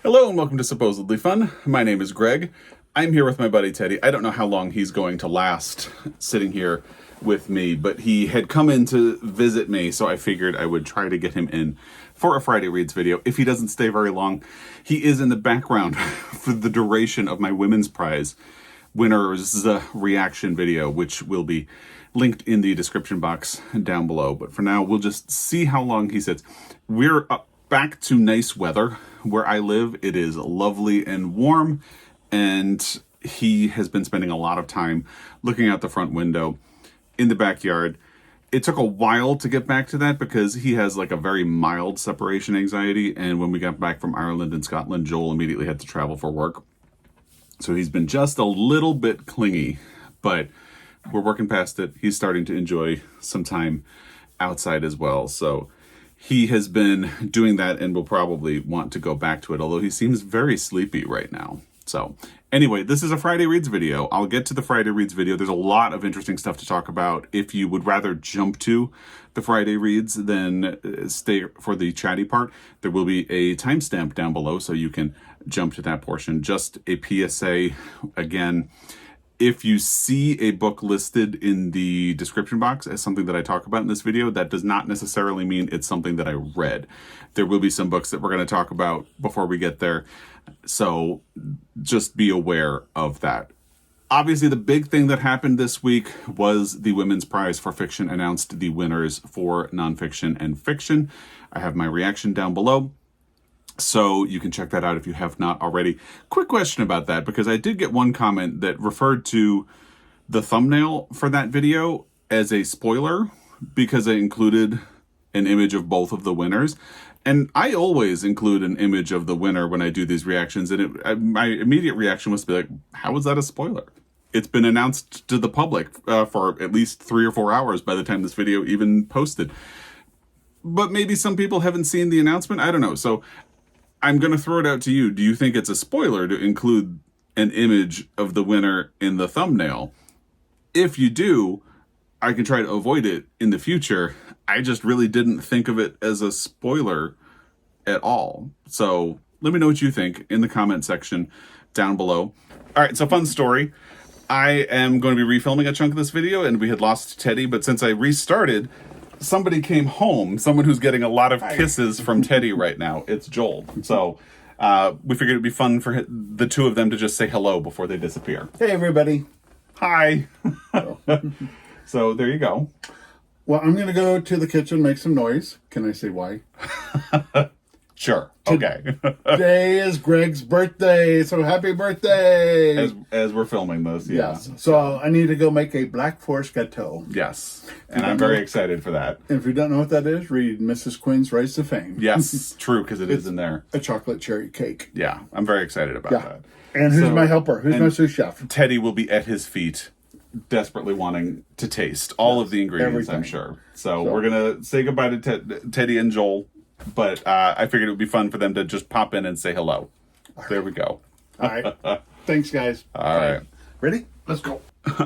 Hello and welcome to Supposedly Fun. My name is Greg. I'm here with my buddy Teddy. I don't know how long he's going to last sitting here with me, but he had come in to visit me, so I figured I would try to get him in for a Friday Reads video. If he doesn't stay very long, he is in the background for the duration of my Women's Prize winner's reaction video, which will be linked in the description box down below. But for now, we'll just see how long he sits. We're back to nice weather where I live. It is lovely and warm, and he has been spending a lot of time looking out the front window in the backyard. It took a while to get back to that because he has like a very mild separation anxiety, and when we got back from Ireland and Scotland, Joel immediately had to travel for work. So he's been just a little bit clingy, but we're working past it. He's starting to enjoy some time outside as well. So he has been doing that and will probably want to go back to it, although he seems very sleepy right now. So anyway, this is a Friday Reads video. I'll get to the Friday Reads video. There's a lot of interesting stuff to talk about. If you would rather jump to the Friday Reads than stay for the chatty part, there will be a timestamp down below so you can jump to that portion. Just a PSA again. If you see a book listed in the description box as something that I talk about in this video, that does not necessarily mean it's something that I read. There will be some books that we're going to talk about before we get there, so just be aware of that. Obviously, the big thing that happened this week was the Women's Prize for Fiction announced the winners for nonfiction and fiction. I have my reaction down below, so you can check that out if you have not already. Quick question about that, because I did get one comment that referred to the thumbnail for that video as a spoiler because I included an image of both of the winners. And I always include an image of the winner when I do these reactions, and my immediate reaction was to be like, how is that a spoiler? It's been announced to the public for at least 3 or 4 hours by the time this video even posted. But maybe some people haven't seen the announcement. I don't know. So I'm going to throw it out to you. Do you think it's a spoiler to include an image of the winner in the thumbnail? If you do, I can try to avoid it in the future. I just really didn't think of it as a spoiler at all. So let me know what you think in the comment section down below. All right, so fun story. I am going to be refilming a chunk of this video, and we had lost Teddy, but since I restarted, somebody came home, someone who's getting a lot of kisses from Teddy right now. It's Joel. So we figured it'd be fun for the two of them to just say hello before they disappear. Hey, everybody. Hi. So there you go. Well, I'm going to go to the kitchen, make some noise. Can I say why? Sure. Okay. Today is Greg's birthday, so happy birthday! As we're filming this, yeah. Yes. So I need to go make a Black Forest Gâteau. Yes. And I'm very excited for that. And if you don't know what that is, read Mrs. Quinn's Rise to Fame. Yes, true, because it is in there. A chocolate cherry cake. Yeah, I'm very excited about that. And who's my helper? Who's my sous chef? Teddy will be at his feet, desperately wanting to taste all of the ingredients, everything. I'm sure. So we're going to say goodbye to Teddy and Joel. But I figured it would be fun for them to just pop in and say hello. There we go. All right. Thanks, guys. All right. Ready? Let's go.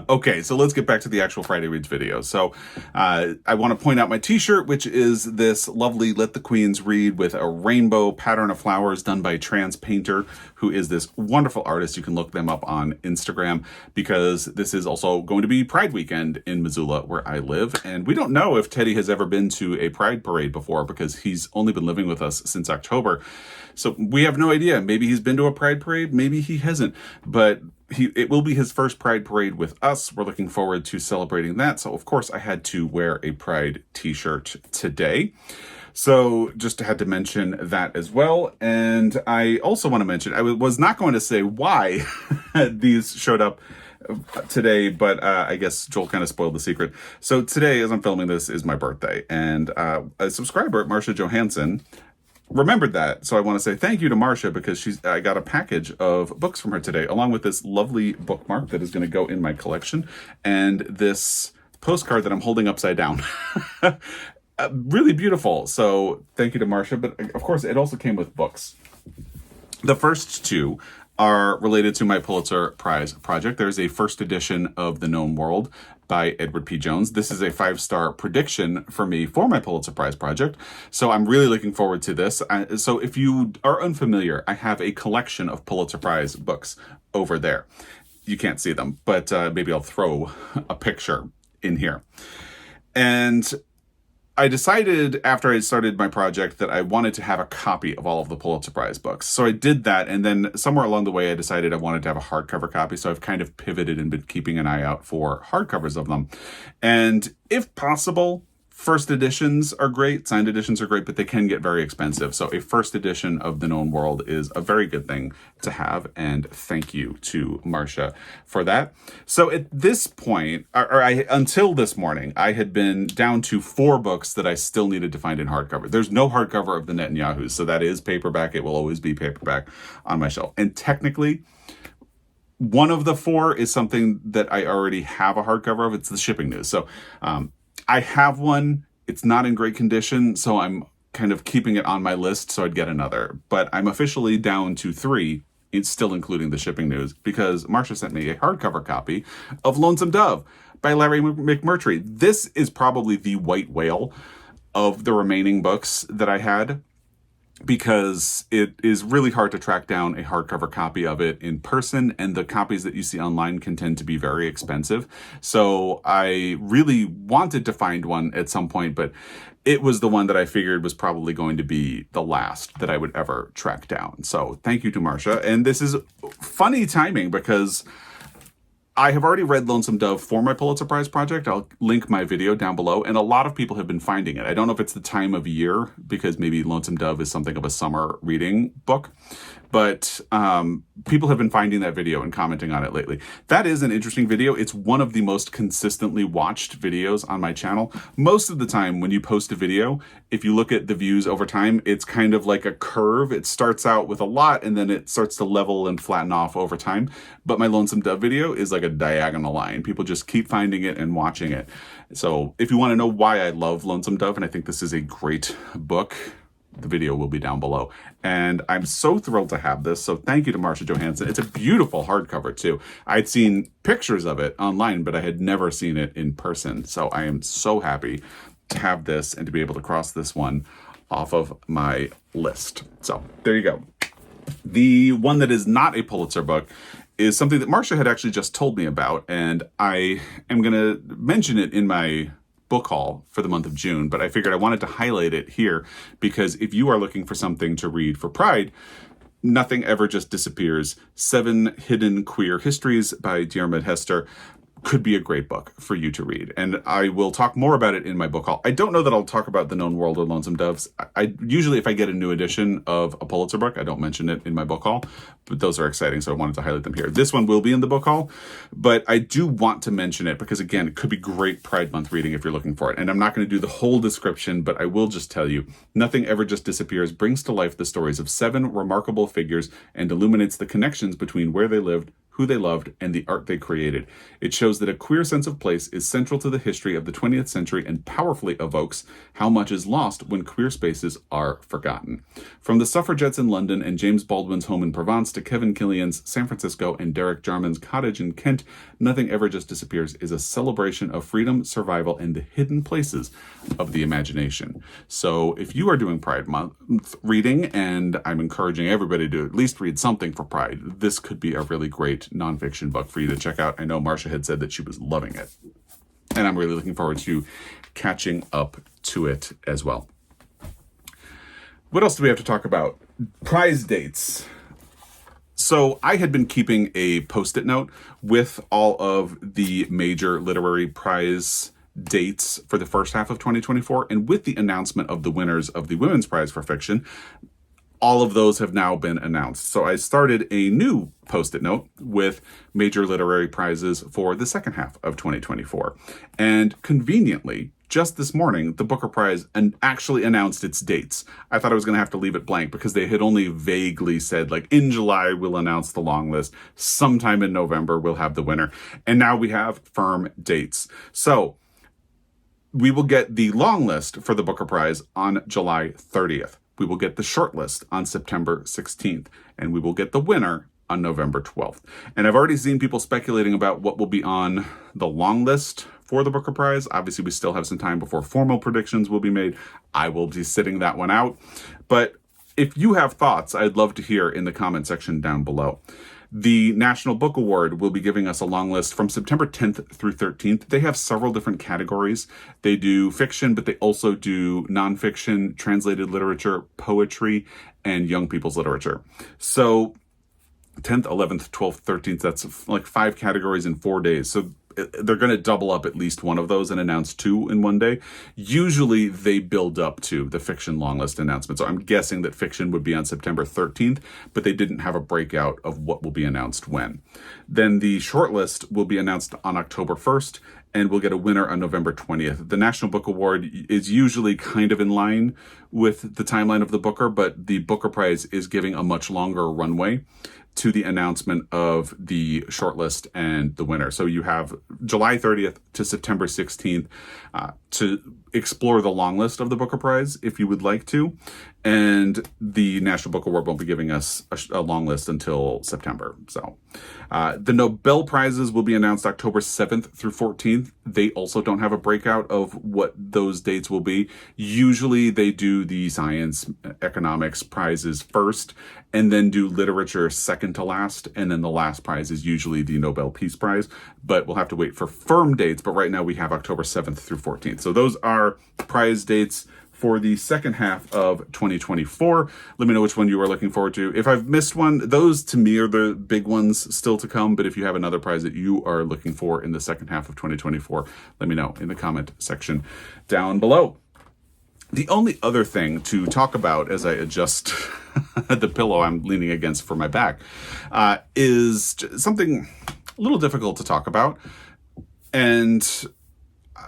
Okay, so let's get back to the actual Friday Reads video. So I want to point out my t-shirt, which is this lovely Let the Queens Read with a rainbow pattern of flowers done by Trans Painter, who is this wonderful artist. You can look them up on Instagram, because this is also going to be Pride Weekend in Missoula, where I live. And we don't know if Teddy has ever been to a Pride parade before, because he's only been living with us since October. So we have no idea. Maybe he's been to a Pride parade, maybe he hasn't. But it will be his first Pride parade with us. We're looking forward to celebrating that. So, of course, I had to wear a Pride t-shirt today. So just had to mention that as well. And I also want to mention, I was not going to say why these showed up today, but I guess Joel kind of spoiled the secret. So today, as I'm filming this, is my birthday. And a subscriber, Marsha Johansson, remembered that. So I want to say thank you to Marsha, because I got a package of books from her today, along with this lovely bookmark that is going to go in my collection, and this postcard that I'm holding upside down. Really beautiful. So thank you to Marsha. But of course, it also came with books. The first two are related to my Pulitzer Prize project. There's a first edition of The Known World by Edward P. Jones. This is a 5-star prediction for me for my Pulitzer Prize project. So I'm really looking forward to this. So if you are unfamiliar, I have a collection of Pulitzer Prize books over there. You can't see them, but maybe I'll throw a picture in here. And I decided after I started my project that I wanted to have a copy of all of the Pulitzer Prize books. So I did that, and then somewhere along the way I decided I wanted to have a hardcover copy, so I've kind of pivoted and been keeping an eye out for hardcovers of them. And if possible, first editions are great, signed editions are great, but they can get very expensive. So a first edition of The Known World is a very good thing to have, and thank you to Marcia for that. So at this point, until this morning, I had been down to 4 books that I still needed to find in hardcover. There's no hardcover of the Netanyahus, so that is paperback. It will always be paperback on my shelf. And technically, one of the 4 is something that I already have a hardcover of. It's the Shipping News. So I have one. It's not in great condition, so I'm kind of keeping it on my list so I'd get another. But I'm officially down to 3, it's still including the Shipping News, because Marcia sent me a hardcover copy of Lonesome Dove by Larry McMurtry. This is probably the white whale of the remaining books that I had, because it is really hard to track down a hardcover copy of it in person, and the copies that you see online can tend to be very expensive. So I really wanted to find one at some point, but it was the one that I figured was probably going to be the last that I would ever track down. So thank you to Marcia. And this is funny timing, because I have already read Lonesome Dove for my Pulitzer Prize project. I'll link my video down below, and a lot of people have been finding it. I don't know if it's the time of year, because maybe Lonesome Dove is something of a summer reading book, but people have been finding that video and commenting on it lately. That is an interesting video. It's one of the most consistently watched videos on my channel. Most of the time when you post a video, if you look at the views over time, it's kind of like a curve. It starts out with a lot, and then it starts to level and flatten off over time. But my Lonesome Dove video is like a diagonal line. People just keep finding it and watching it. So if you want to know why I love Lonesome Dove, and I think this is a great book, the video will be down below. And I'm so thrilled to have this. So thank you to Marcia Johansson. It's a beautiful hardcover too. I'd seen pictures of it online, but I had never seen it in person. So I am so happy to have this and to be able to cross this one off of my list. So there you go. The one that is not a Pulitzer book is something that Marcia had actually just told me about, and I am going to mention it in my book haul for the month of June, but I figured I wanted to highlight it here, because if you are looking for something to read for Pride, Nothing Ever Just Disappears, 7 Hidden Queer Histories by Diarmaid Hester could be a great book for you to read. And I will talk more about it in my book haul. I don't know that I'll talk about The Known World or Lonesome Doves. I usually, if I get a new edition of a Pulitzer book, I don't mention it in my book haul, but those are exciting, so I wanted to highlight them here. This one will be in the book haul, but I do want to mention it because, again, it could be great Pride Month reading if you're looking for it. And I'm not going to do the whole description, but I will just tell you, Nothing Ever Just Disappears brings to life the stories of 7 remarkable figures and illuminates the connections between where they lived, who they loved, and the art they created. It shows that a queer sense of place is central to the history of the 20th century and powerfully evokes how much is lost when queer spaces are forgotten. From the suffragettes in London and James Baldwin's home in Provence to Kevin Killian's San Francisco and Derek Jarman's cottage in Kent, Nothing Ever Just Disappears is a celebration of freedom, survival, and the hidden places of the imagination. So if you are doing Pride Month reading, and I'm encouraging everybody to at least read something for Pride, this could be a really great nonfiction book for you to check out. I know Marcia had said that she was loving it, and I'm really looking forward to catching up to it as well. What else do we have to talk about? Prize dates. So I had been keeping a Post-it note with all of the major literary prize dates for the first half of 2024, and with the announcement of the winners of the Women's Prize for Fiction, all of those have now been announced. So I started a new Post-it note with major literary prizes for the second half of 2024. And conveniently, just this morning, the Booker Prize actually announced its dates. I thought I was going to have to leave it blank because they had only vaguely said, like, in July, we'll announce the long list. Sometime in November, we'll have the winner. And now we have firm dates. So we will get the long list for the Booker Prize on July 30th. We will get the short list on September 16th, and we will get the winner on November 12th. And I've already seen people speculating about what will be on the long list for the Booker Prize. Obviously, we still have some time before formal predictions will be made. I will be sitting that one out. But if you have thoughts, I'd love to hear in the comment section down below. The National Book Award will be giving us a long list from September 10th through 13th. They have several different categories. They do fiction, but they also do nonfiction, translated literature, poetry, and young people's literature. So 10th, 11th, 12th, 13th, that's like 5 categories in 4 days. So they're going to double up at least one of those and announce 2 in one day. Usually they build up to the fiction long list announcement. So I'm guessing that fiction would be on September 13th, but they didn't have a breakout of what will be announced when. Then the shortlist will be announced on October 1st, and we'll get a winner on November 20th. The National Book Award is usually kind of in line with the timeline of the Booker, but the Booker Prize is giving a much longer runway to the announcement of the shortlist and the winner. So you have July 30th to September 16th to explore the long list of the Booker Prize if you would like to. And the National Book Award won't be giving us a long list until September. So the Nobel Prizes will be announced October 7th through 14th. They also don't have a breakout of what those dates will be. Usually they do the science, economics prizes first, and then do literature second to last. And then the last prize is usually the Nobel Peace Prize. But we'll have to wait for firm dates. But right now we have October 7th through 14th. So those are prize dates for the second half of 2024. Let me know which one you are looking forward to. If I've missed one, those to me are the big ones still to come. But if you have another prize that you are looking for in the second half of 2024, let me know in the comment section down below. The only other thing to talk about as I adjust the pillow I'm leaning against for my back is something a little difficult to talk about. And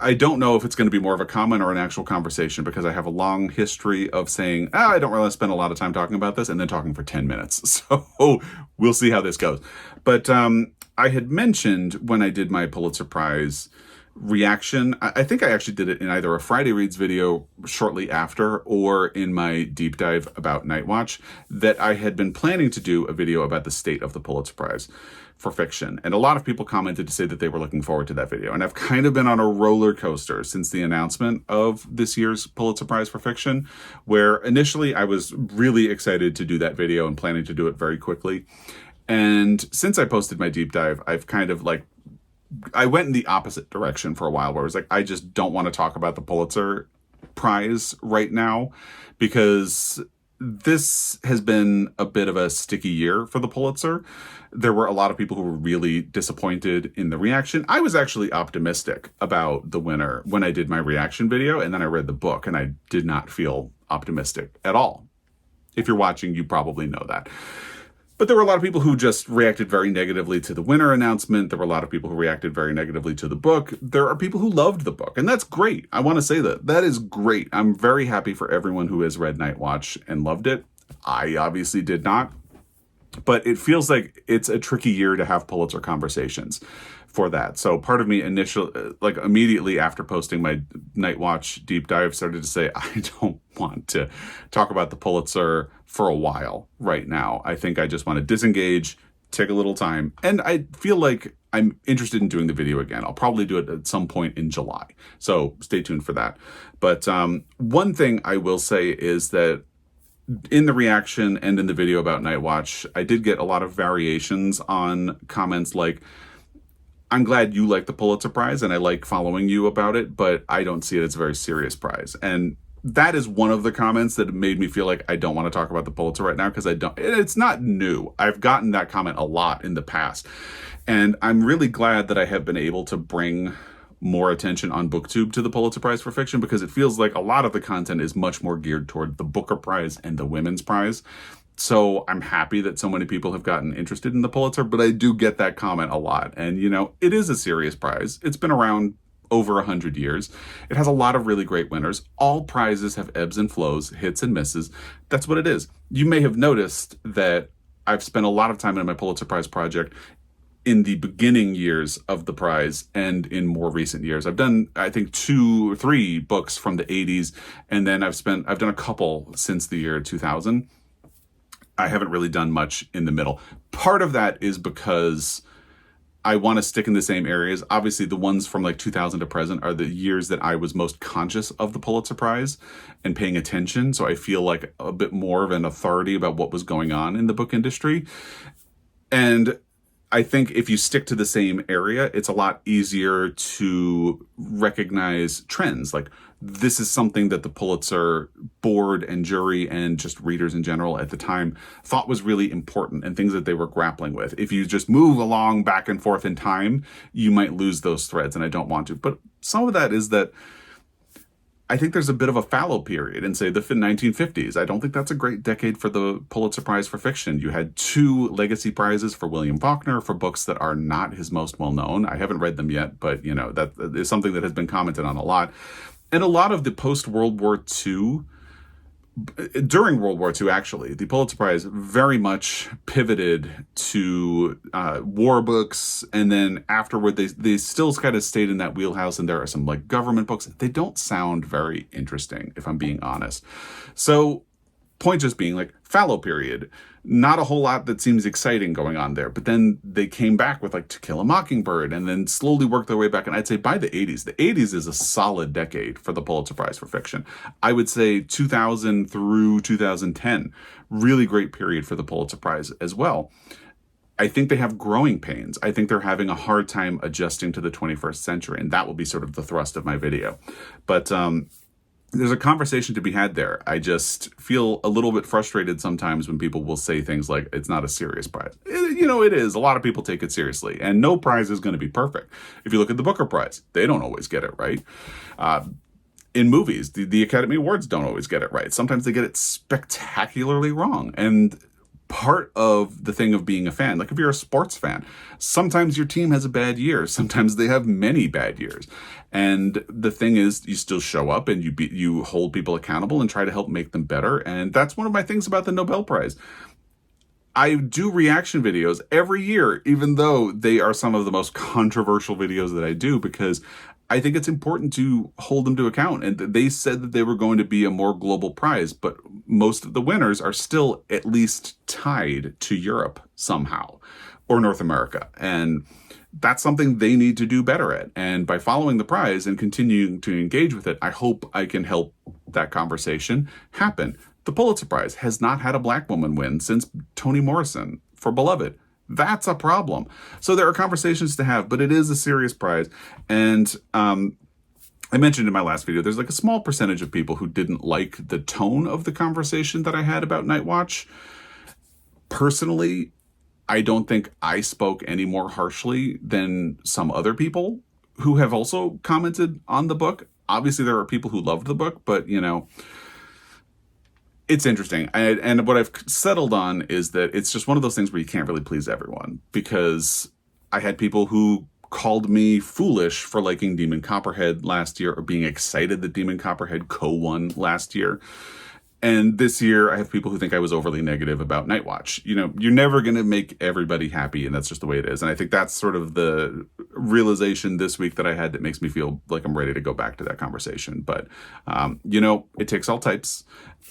I don't know if it's going to be more of a comment or an actual conversation, because I have a long history of saying, I don't really spend a lot of time talking about this, and then talking for 10 minutes. So we'll see how this goes. But I had mentioned when I did my Pulitzer Prize reaction, I think I actually did it in either a Friday Reads video shortly after or in my deep dive about Night Watch, that I had been planning to do a video about the state of the Pulitzer Prize for fiction. And a lot of people commented to say that they were looking forward to that video. And I've kind of been on a roller coaster since the announcement of this year's Pulitzer Prize for fiction, where initially I was really excited to do that video and planning to do it very quickly. And since I posted my deep dive, I've kind of I went in the opposite direction for a while, where I was like, I just don't want to talk about the Pulitzer Prize right now, because this has been a bit of a sticky year for the Pulitzer. There were a lot of people who were really disappointed in the reaction. I was actually optimistic about the winner when I did my reaction video, and then I read the book and I did not feel optimistic at all. If you're watching, you probably know that. But there were a lot of people who just reacted very negatively to the winner announcement. There were a lot of people who reacted very negatively to the book. There are people who loved the book, and that's great. I want to say that. That is great. I'm very happy for everyone who has read Night Watch and loved it. I obviously did not. But it feels like it's a tricky year to have Pulitzer conversations for that. So part of me immediately after posting my Night Watch deep dive started to say, I don't want to talk about the Pulitzer for a while right now. I think I just want to disengage, take a little time. And I feel like I'm interested in doing the video again. I'll probably do it at some point in July. So stay tuned for that. But one thing I will say is that in the reaction and in the video about Night Watch, I did get a lot of variations on comments like, I'm glad you like the Pulitzer Prize and I like following you about it, but I don't see it as a very serious prize. And that is one of the comments that made me feel like I don't want to talk about the Pulitzer right now, because it's not new. I've gotten that comment a lot in the past. And I'm really glad that I have been able to bring more attention on BookTube to the Pulitzer Prize for fiction, because it feels like a lot of the content is much more geared toward the Booker Prize and the Women's Prize. So I'm happy that so many people have gotten interested in the Pulitzer, but I do get that comment a lot. And, it is a serious prize. It's been around over 100 years. It has a lot of really great winners. All prizes have ebbs and flows, hits and misses. That's what it is. You may have noticed that I've spent a lot of time in my Pulitzer Prize project in the beginning years of the prize and in more recent years. I've done, I think, 2 or 3 books from the 80s, and then I've done a couple since the year 2000. I haven't really done much in the middle. Part of that is because I want to stick in the same areas. Obviously, the ones from like 2000 to present are the years that I was most conscious of the Pulitzer Prize and paying attention. So I feel like a bit more of an authority about what was going on in the book industry. And I think if you stick to the same area, it's a lot easier to recognize trends. Like, this is something that the Pulitzer board and jury and just readers in general at the time thought was really important and things that they were grappling with. If you just move along back and forth in time, you might lose those threads, and I don't want to. But some of that is that I think there's a bit of a fallow period in, say, the 1950s. I don't think that's a great decade for the Pulitzer Prize for fiction. You had 2 legacy prizes for William Faulkner for books that are not his most well-known. I haven't read them yet, but, that is something that has been commented on a lot. And a lot of the post-World War II, during World War II, actually, the Pulitzer Prize very much pivoted to war books, and then afterward, they still kind of stayed in that wheelhouse, and there are some like government books. They don't sound very interesting, if I'm being honest. So, point just being like fallow period. Not a whole lot that seems exciting going on there. But then they came back with like To Kill a Mockingbird and then slowly worked their way back. And I'd say by the 80s is a solid decade for the Pulitzer Prize for fiction. I would say 2000 through 2010, really great period for the Pulitzer Prize as well. I think they have growing pains. I think they're having a hard time adjusting to the 21st century. And that will be sort of the thrust of my video. But there's a conversation to be had there. I just feel a little bit frustrated sometimes when people will say things like, it's not a serious prize. It is. A lot of people take it seriously, and no prize is going to be perfect. If you look at the Booker Prize, they don't always get it right. In movies, the Academy Awards don't always get it right. Sometimes they get it spectacularly wrong. And part of the thing of being a fan, like if you're a sports fan, sometimes your team has a bad year. Sometimes they have many bad years. And the thing is, you still show up and you hold people accountable and try to help make them better. And that's one of my things about the Nobel Prize. I do reaction videos every year, even though they are some of the most controversial videos that I do, because I think it's important to hold them to account. And they said that they were going to be a more global prize, but most of the winners are still at least tied to Europe somehow, or North America. And that's something they need to do better at. And by following the prize and continuing to engage with it, I hope I can help that conversation happen. The Pulitzer Prize has not had a Black woman win since Toni Morrison for Beloved. That's a problem. So there are conversations to have, but it is a serious prize. And I mentioned in my last video, there's like a small percentage of people who didn't like the tone of the conversation that I had about Night Watch. Personally, I don't think I spoke any more harshly than some other people who have also commented on the book. Obviously, there are people who loved the book, but, it's interesting. And what I've settled on is that it's just one of those things where you can't really please everyone, because I had people who called me foolish for liking Demon Copperhead last year, or being excited that Demon Copperhead co-won last year. And this year, I have people who think I was overly negative about Night Watch. You're never going to make everybody happy, and that's just the way it is. And I think that's sort of the realization this week that I had that makes me feel like I'm ready to go back to that conversation. But, it takes all types.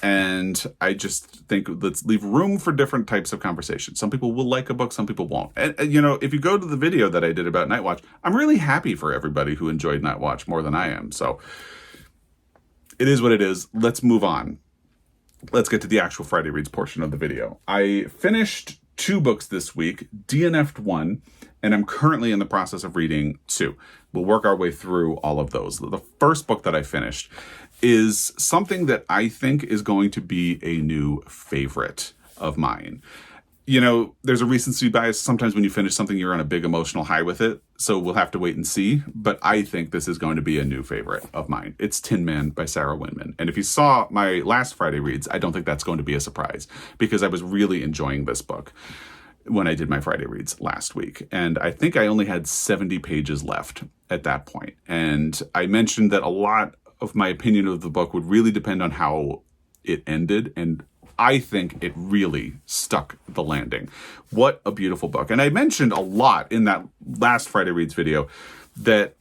And I just think let's leave room for different types of conversation. Some people will like a book, some people won't. And if you go to the video that I did about Night Watch, I'm really happy for everybody who enjoyed Night Watch more than I am. So it is what it is. Let's move on. Let's get to the actual Friday Reads portion of the video. I finished 2 books this week, DNF'd 1, and I'm currently in the process of reading 2. We'll work our way through all of those. The first book that I finished is something that I think is going to be a new favorite of mine. There's a recency bias. Sometimes when you finish something, you're on a big emotional high with it. So we'll have to wait and see. But I think this is going to be a new favorite of mine. It's Tin Man by Sarah Winman. And if you saw my last Friday Reads, I don't think that's going to be a surprise, because I was really enjoying this book when I did my Friday Reads last week. And I think I only had 70 pages left at that point. And I mentioned that a lot of my opinion of the book would really depend on how it ended, and I think it really stuck the landing. What a beautiful book. And I mentioned a lot in that last Friday Reads video that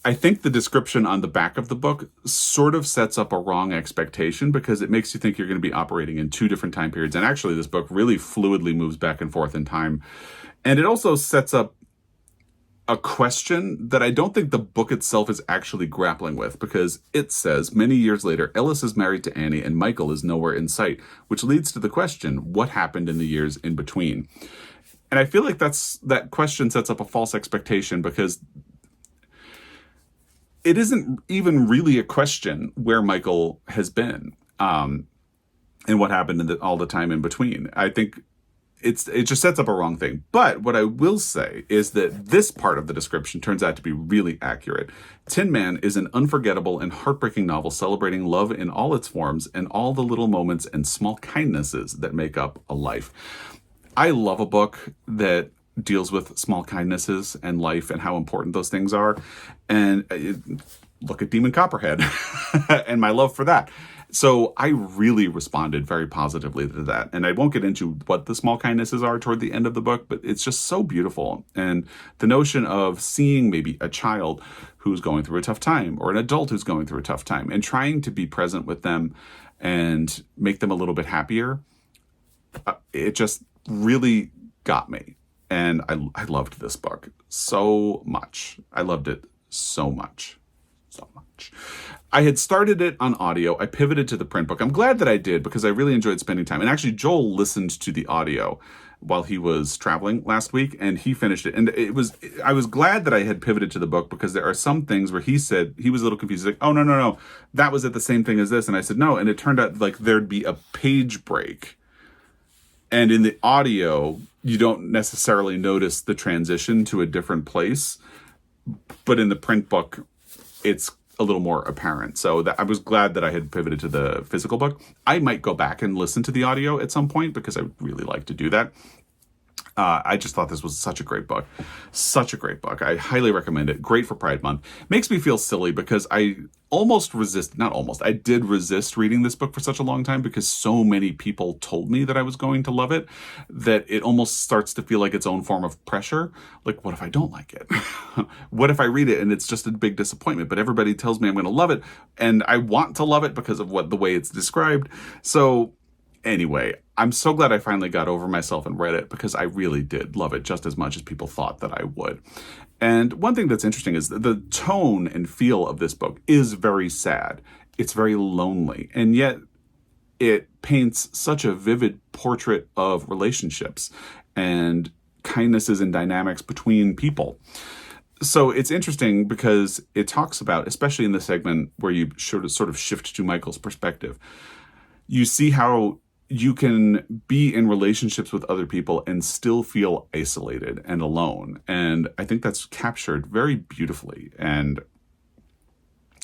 I think the description on the back of the book sort of sets up a wrong expectation because it makes you think you're going to be operating in two different time periods. And actually, this book really fluidly moves back and forth in time. And it also sets up a question that I don't think the book itself is actually grappling with, because it says, many years later, Ellis is married to Annie and Michael is nowhere in sight, which leads to the question, what happened in the years in between? And I feel like that question sets up a false expectation, because it isn't even really a question where Michael has been, and what happened in all the time in between. I think it just sets up a wrong thing. But what I will say is that this part of the description turns out to be really accurate. Tin Man is an unforgettable and heartbreaking novel celebrating love in all its forms and all the little moments and small kindnesses that make up a life. I love a book that deals with small kindnesses and life and how important those things are. And look at Demon Copperhead and my love for that. So I really responded very positively to that. And I won't get into what the small kindnesses are toward the end of the book, but it's just so beautiful. And the notion of seeing maybe a child who's going through a tough time or an adult who's going through a tough time and trying to be present with them and make them a little bit happier, it just really got me. And I loved this book so much. I loved it so much. So much. I had started it on audio. I pivoted to the print book. I'm glad that I did, because I really enjoyed spending time. And actually, Joel listened to the audio while he was traveling last week, and he finished it. And I was glad that I had pivoted to the book, because there are some things where he said he was a little confused. He's like, oh, no, that was at the same thing as this. And I said, no. And it turned out like there'd be a page break. And in the audio, you don't necessarily notice the transition to a different place. But in the print book, it's a little more apparent. So I was glad that I had pivoted to the physical book. I might go back and listen to the audio at some point, because I would really like to do that. I just thought this was such a great book. Such a great book. I highly recommend it. Great for Pride Month. Makes me feel silly because I I did resist reading this book for such a long time, because so many people told me that I was going to love it, that it almost starts to feel like its own form of pressure. Like, what if I don't like it? What if I read it and it's just a big disappointment? But everybody tells me I'm going to love it, and I want to love it because of the way it's described. So anyway, I'm so glad I finally got over myself and read it, because I really did love it just as much as people thought that I would. And one thing that's interesting is the tone and feel of this book is very sad. It's very lonely. And yet it paints such a vivid portrait of relationships and kindnesses and dynamics between people. So it's interesting because it talks about, especially in the segment where you sort of shift to Michael's perspective, you see how you can be in relationships with other people and still feel isolated and alone. And I think that's captured very beautifully. And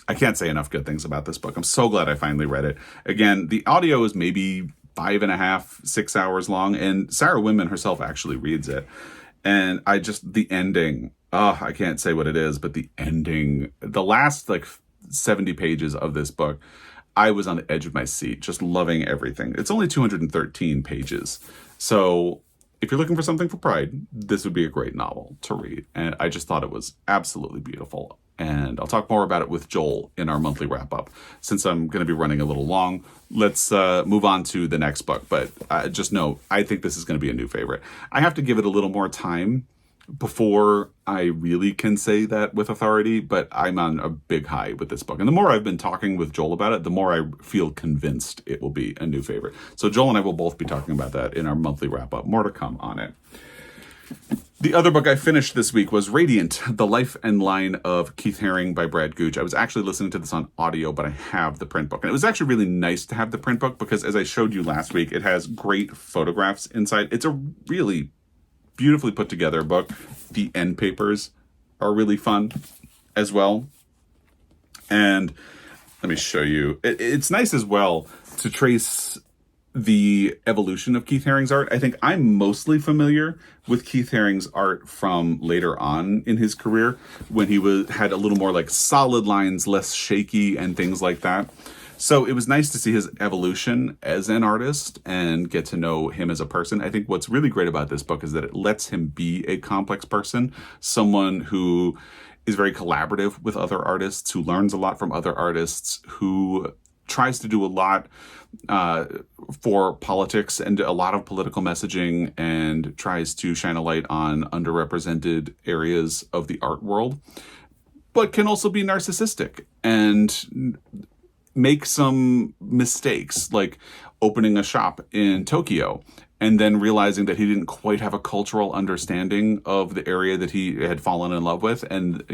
I can't say enough good things about this book. I'm so glad I finally read it. Again, the audio is maybe 5.5, 6 hours long, and Sarah Winman herself actually reads it. And the ending, I can't say what it is, but the ending, the last 70 pages of this book, I was on the edge of my seat, just loving everything. It's only 213 pages. So if you're looking for something for Pride, this would be a great novel to read. And I just thought it was absolutely beautiful. And I'll talk more about it with Joel in our monthly wrap-up. Since I'm going to be running a little long, let's move on to the next book. But just know, I think this is going to be a new favorite. I have to give it a little more time before I really can say that with authority, but I'm on a big high with this book. And the more I've been talking with Joel about it, the more I feel convinced it will be a new favorite. So Joel and I will both be talking about that in our monthly wrap-up. More to come on it. The other book I finished this week was Radiant, The Life and Line of Keith Haring by Brad Gooch. I was actually listening to this on audio, but I have the print book. And it was actually really nice to have the print book because, as I showed you last week, it has great photographs inside. It's a really beautifully put together book. The end papers are really fun as well. And let me show you. It's nice as well to trace the evolution of Keith Haring's art. I think I'm mostly familiar with Keith Haring's art from later on in his career, when he had a little more solid lines, less shaky and things like that. So it was nice to see his evolution as an artist and get to know him as a person. I think what's really great about this book is that it lets him be a complex person, someone who is very collaborative with other artists, who learns a lot from other artists, who tries to do a lot for politics and a lot of political messaging, and tries to shine a light on underrepresented areas of the art world, but can also be narcissistic and make some mistakes, like opening a shop in Tokyo and then realizing that he didn't quite have a cultural understanding of the area that he had fallen in love with, and,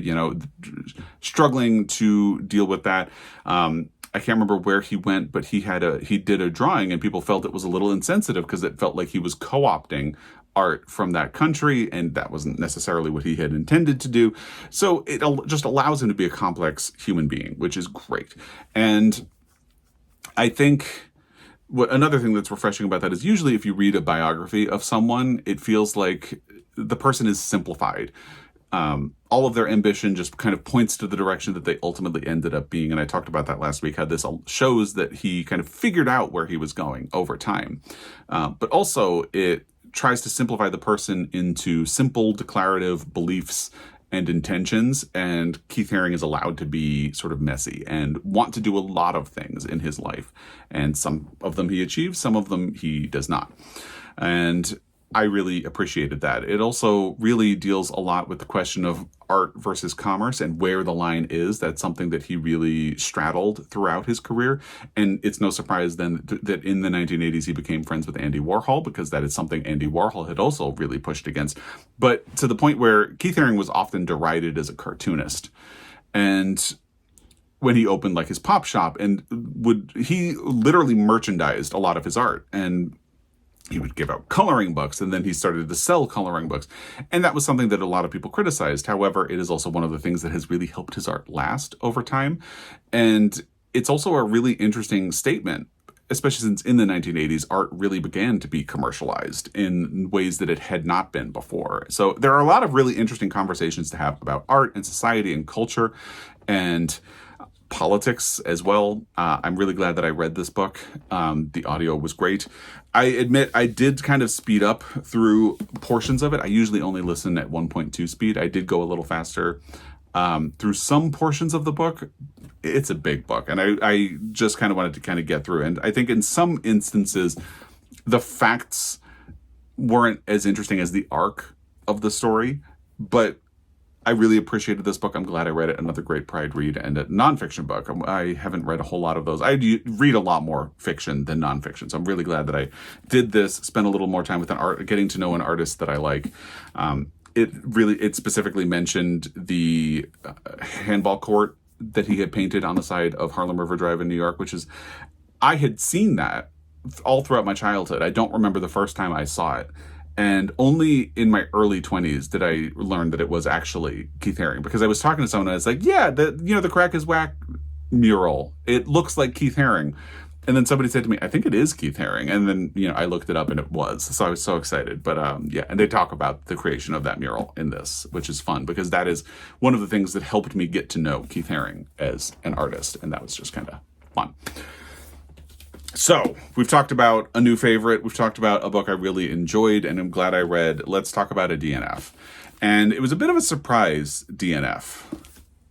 struggling to deal with that. I can't remember where he went, but he did a drawing, and people felt it was a little insensitive because it felt like he was co-opting art from that country, and that wasn't necessarily what he had intended to do. So it just allows him to be a complex human being, which is great. And I think another thing that's refreshing about that is, usually if you read a biography of someone, it feels like the person is simplified. All of their ambition just kind of points to the direction that they ultimately ended up being. And I talked about that last week, how this shows that he kind of figured out where he was going over time. But also it tries to simplify the person into simple declarative beliefs and intentions. And Keith Haring is allowed to be sort of messy and want to do a lot of things in his life. And some of them he achieves, some of them he does not. And I really appreciated that. It also really deals a lot with the question of art versus commerce and where the line is. That's something that he really straddled throughout his career. And it's no surprise then that in the 1980s he became friends with Andy Warhol, because that is something Andy Warhol had also really pushed against. But to the point where Keith Haring was often derided as a cartoonist. And when he opened like his pop shop, and he literally merchandised a lot of his art, and he would give out coloring books, and then he started to sell coloring books. And that was something that a lot of people criticized. However, it is also one of the things that has really helped his art last over time. And it's also a really interesting statement, especially since in the 1980s, art really began to be commercialized in ways that it had not been before. So there are a lot of really interesting conversations to have about art and society and culture and politics as well. I'm really glad that I read this book. The audio was great. I admit I did kind of speed up through portions of it. I usually only listen at 1.2 speed. I did go a little faster through some portions of the book. It's a big book, and I just kind of wanted to kind of get through. And I think in some instances, the facts weren't as interesting as the arc of the story, but I really appreciated this book. I'm glad I read it. Another great Pride read, and a nonfiction book. I haven't read a whole lot of those. I read a lot more fiction than nonfiction. So I'm really glad that I did this, spent a little more time with getting to know an artist that I like. It specifically mentioned the handball court that he had painted on the side of Harlem River Drive in New York, I had seen that all throughout my childhood. I don't remember the first time I saw it. And only in my early 20s did I learn that it was actually Keith Haring, because I was talking to someone and I was like, yeah, the Crack is Whack mural, it looks like Keith Haring. And then somebody said to me, I think it is Keith Haring. And then, I looked it up and it was. So I was so excited. But and they talk about the creation of that mural in this, which is fun, because that is one of the things that helped me get to know Keith Haring as an artist. And that was just kind of fun. So we've talked about a new favorite. We've talked about a book I really enjoyed and I'm glad I read. Let's talk about a DNF. And it was a bit of a surprise DNF.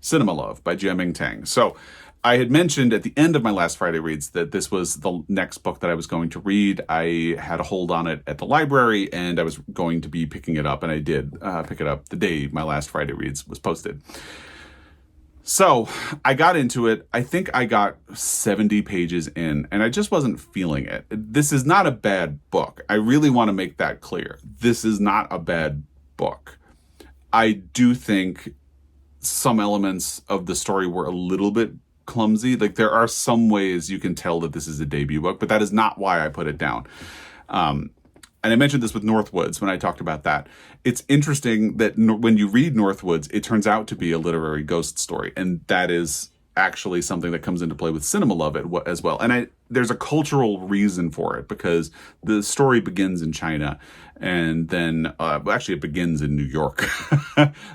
Cinema Love by Jia-Ming Tang. So I had mentioned at the end of my last Friday reads that this was the next book that I was going to read. I had a hold on it at the library and I was going to be picking it up, and I did pick it up the day my last Friday reads was posted. So I got into it. I think I got 70 pages in and I just wasn't feeling it. This is not a bad book. I really want to make that clear. This is not a bad book. I do think some elements of the story were a little bit clumsy. Like, there are some ways you can tell that this is a debut book, but that is not why I put it down. And I mentioned this with Northwoods when I talked about that. It's interesting that when you read Northwoods, it turns out to be a literary ghost story. And that is actually something that comes into play with Cinema Love as well. And there's a cultural reason for it, because the story begins in China and then actually it begins in New York,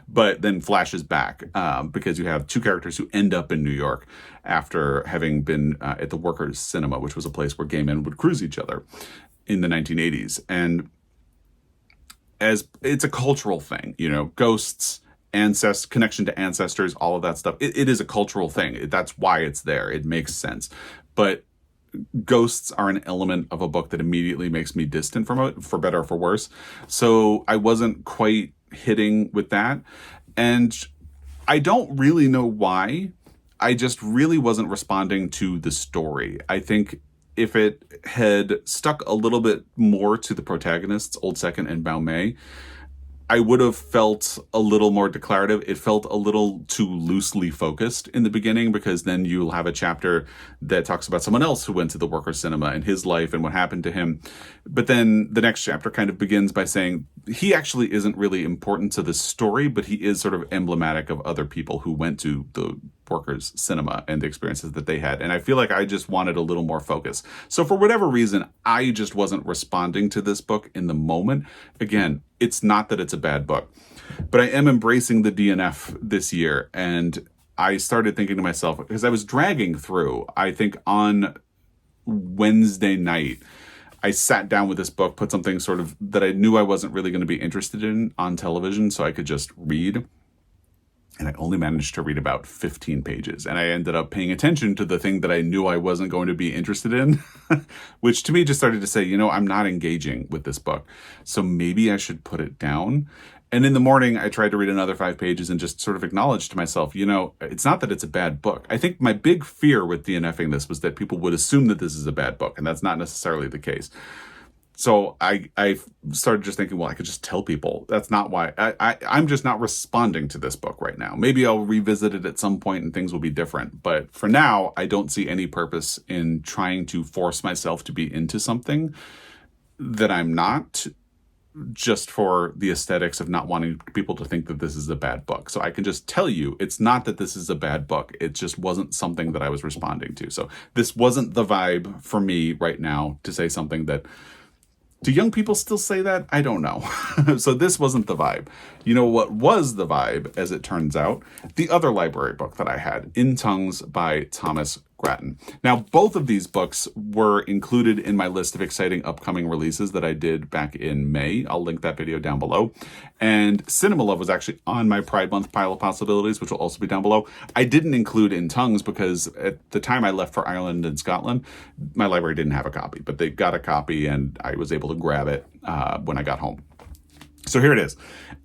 but then flashes back because you have two characters who end up in New York after having been at the Workers' Cinema, which was a place where gay men would cruise each other in the 1980s. And as it's a cultural thing, ghosts connection to ancestors, all of that stuff. It is a cultural thing. That's why it's there. It makes sense. But ghosts are an element of a book that immediately makes me distant from it, for better or for worse. So I wasn't quite hitting with that. And I don't really know why. I just really wasn't responding to the story. I think if it had stuck a little bit more to the protagonists, Old Second and Bao Mei, I would have felt a little more declarative. It felt a little too loosely focused in the beginning, because then you'll have a chapter that talks about someone else who went to the workers' cinema and his life and what happened to him. But then the next chapter kind of begins by saying he actually isn't really important to the story, but he is sort of emblematic of other people who went to the workers' cinema and the experiences that they had. And I feel like I just wanted a little more focus. So for whatever reason, I just wasn't responding to this book in the moment. Again, it's not that it's a bad book, but I am embracing the DNF this year. And I started thinking to myself, because I was dragging through, I think on Wednesday night, I sat down with this book, put something sort of that I knew I wasn't really going to be interested in on television so I could just read. And I only managed to read about 15 pages. And I ended up paying attention to the thing that I knew I wasn't going to be interested in, which to me just started to say, I'm not engaging with this book. So maybe I should put it down. And in the morning, I tried to read another 5 pages and just sort of acknowledged to myself, it's not that it's a bad book. I think my big fear with DNFing this was that people would assume that this is a bad book. And that's not necessarily the case. So I started just thinking, well, I could just tell people. That's not why. I'm just not responding to this book right now. Maybe I'll revisit it at some point and things will be different. But for now, I don't see any purpose in trying to force myself to be into something that I'm not, just for the aesthetics of not wanting people to think that this is a bad book. So I can just tell you, it's not that this is a bad book. It just wasn't something that I was responding to. So this wasn't the vibe for me right now to say something that... Do young people still say that? I don't know. So this wasn't the vibe. You know what was the vibe, as it turns out? The other library book that I had, In Tongues by Thomas Grattan. Now, both of these books were included in my list of exciting upcoming releases that I did back in May. I'll link that video down below. And Cinema Love was actually on my Pride Month pile of possibilities, which will also be down below. I didn't include In Tongues because at the time I left for Ireland and Scotland, my library didn't have a copy, but they got a copy and I was able to grab it when I got home. So here it is.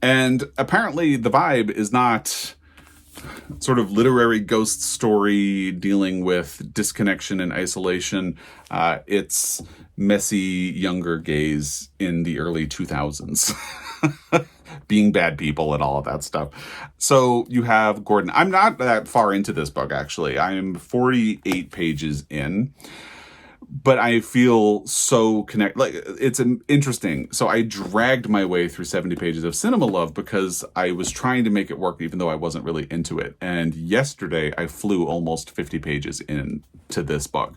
And apparently the vibe is not sort of literary ghost story dealing with disconnection and isolation. It's messy younger gays in the early 2000s. Being bad people and all of that stuff. So you have Gordon. I'm not that far into this book, actually. I'm 48 pages in. But I feel so connected. Like, it's interesting. So I dragged my way through 70 pages of Cinema Love because I was trying to make it work, even though I wasn't really into it. And yesterday I flew almost 50 pages into this book.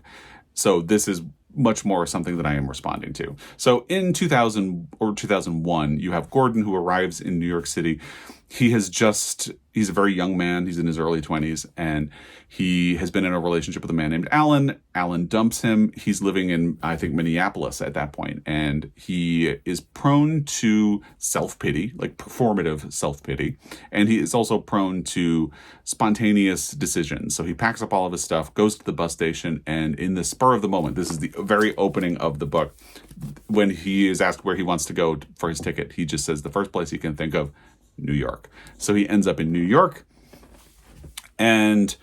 So this is much more something that I am responding to. So in 2000 or 2001, you have Gordon, who arrives in New York City. He's a very young man. He's in his early 20s, and he has been in a relationship with a man named Alan. Alan dumps him. He's living in, I think, Minneapolis at that point, and he is prone to self-pity, like performative self-pity, and he is also prone to spontaneous decisions. So he packs up all of his stuff, goes to the bus station, and in the spur of the moment, this is the very opening of the book, when he is asked where he wants to go for his ticket, he just says the first place he can think of, New York. So he ends up in New York and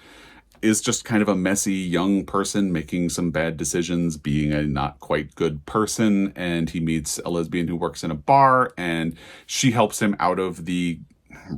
is just kind of a messy young person making some bad decisions, being a not quite good person. And he meets a lesbian who works in a bar, and she helps him out of the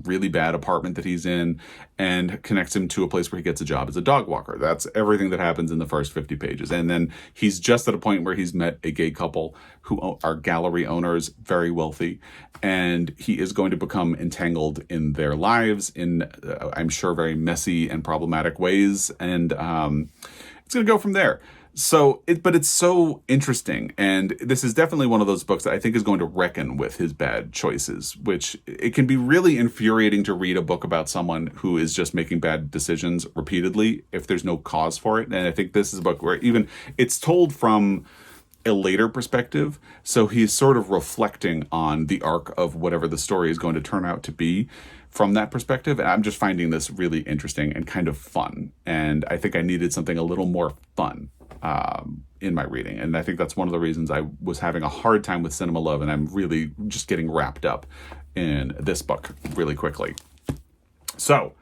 really bad apartment that he's in and connects him to a place where he gets a job as a dog walker. That's everything that happens in the first 50 pages. And then he's just at a point where he's met a gay couple who are gallery owners, very wealthy, and he is going to become entangled in their lives in, I'm sure, very messy and problematic ways. And it's going to go from there. But it's so interesting. And this is definitely one of those books that I think is going to reckon with his bad choices, which it can be really infuriating to read a book about someone who is just making bad decisions repeatedly if there's no cause for it. And I think this is a book where even it's told from a later perspective. So he's sort of reflecting on the arc of whatever the story is going to turn out to be from that perspective. And I'm just finding this really interesting and kind of fun. And I think I needed something a little more fun in my reading. And I think that's one of the reasons I was having a hard time with Cinema Love. And I'm really just getting wrapped up in this book really quickly. So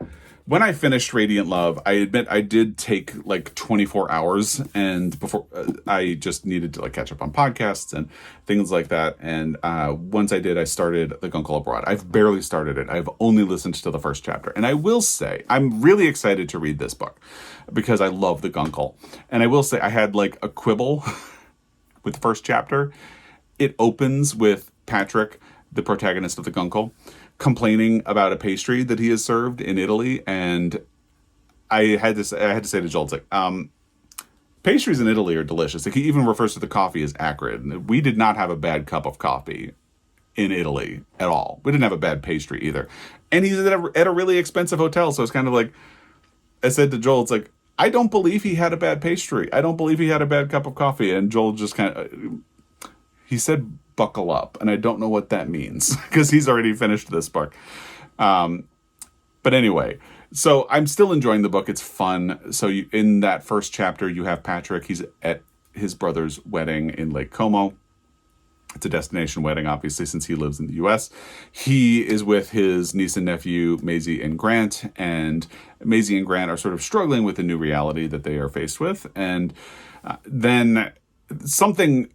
when I finished Radiant Love, I admit I did take like 24 hours, and before I just needed to like catch up on podcasts and things like that. And once I did, I started The Guncle Abroad. I've barely started it. I've only listened to the first chapter. And I will say, I'm really excited to read this book because I love The Guncle. And I will say I had like a quibble with the first chapter. It opens with Patrick, the protagonist of The Guncle, complaining about a pastry that he has served in Italy, and I had to say to Joel, it's like, pastries in Italy are delicious. Like, he even refers to the coffee as acrid. We did not have a bad cup of coffee in Italy at all. We didn't have a bad pastry either. And he's at a really expensive hotel, so it's kind of like, I said to Joel, it's like, I don't believe he had a bad pastry. I don't believe he had a bad cup of coffee. And Joel just kind of, he said, buckle up, and I don't know what that means because he's already finished this book. But anyway, so I'm still enjoying the book. It's fun. So in that first chapter, you have Patrick. He's at his brother's wedding in Lake Como. It's a destination wedding, obviously, since he lives in the U.S. He is with his niece and nephew, Maisie and Grant, and Maisie and Grant are sort of struggling with the new reality that they are faced with. And then something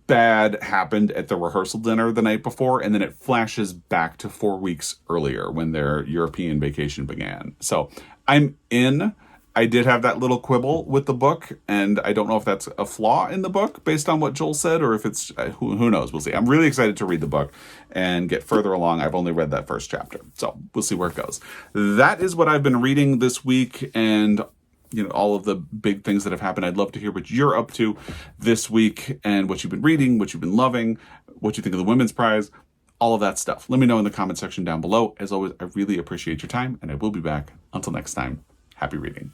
bad happened at the rehearsal dinner the night before, and then it flashes back to 4 weeks earlier when their European vacation began. So I'm in. I did have that little quibble with the book, and I don't know if that's a flaw in the book based on what Joel said, or if it's, who knows, we'll see. I'm really excited to read the book and get further along. I've only read that first chapter, so we'll see where it goes. That is what I've been reading this week, and all of the big things that have happened. I'd love to hear what you're up to this week and what you've been reading, what you've been loving, what you think of the Women's Prize, all of that stuff. Let me know in the comment section down below. As always, I really appreciate your time, and I will be back. Until next time, happy reading.